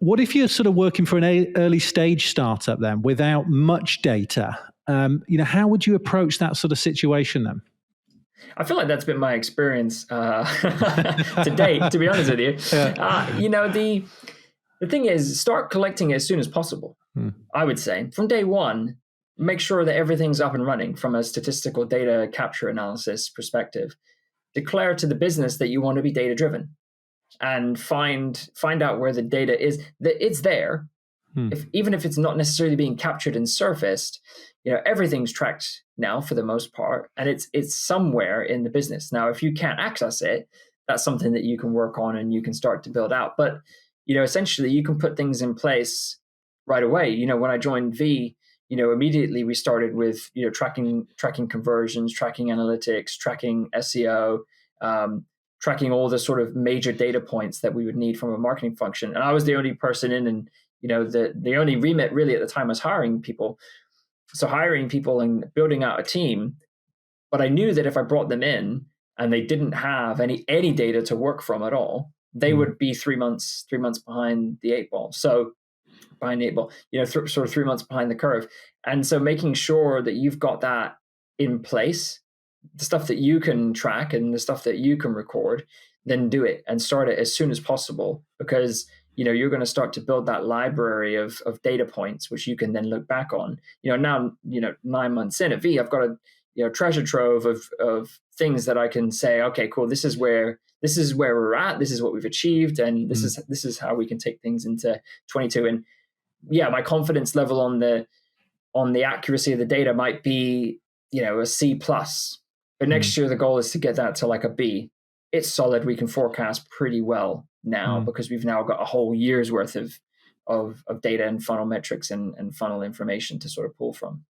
what if you're sort of working for an early stage startup then without much data? How would you approach that sort of situation then? I feel like that's been my experience to date, to be honest with you. Yeah. The thing is, start collecting it as soon as possible. I would say from day one, make sure that everything's up and running from a statistical data capture analysis perspective. Declare to the business that you want to be data driven, and find out where the data is. That it's there, even if it's not necessarily being captured and surfaced. Everything's tracked now for the most part, and it's somewhere in the business. Now, if you can't access it, that's something that you can work on and you can start to build out. But essentially, you can put things in place right away. When I joined V, immediately we started with tracking conversions, tracking analytics, tracking SEO, tracking all the sort of major data points that we would need from a marketing function. And I was the only person in, and the only remit really at the time was hiring people. So hiring people and building out a team. But I knew that if I brought them in and they didn't have any data to work from at all, they would be 3 months behind the 8 ball. So behind the 8 ball, sort of 3 months behind the curve. And so making sure that you've got that in place, the stuff that you can track and the stuff that you can record, then do it and start it as soon as possible, because you're going to start to build that library of data points, which you can then look back on. Now, 9 months in at V, I've got a treasure trove of things that I can say, okay, cool. This is where we're at. This is what we've achieved. And this is how we can take things into 22. And yeah, my confidence level on the accuracy of the data might be, a C+, but next year the goal is to get that to like a B. It's solid. We can forecast pretty well now because we've now got a whole year's worth of data and funnel metrics and funnel information to sort of pull from.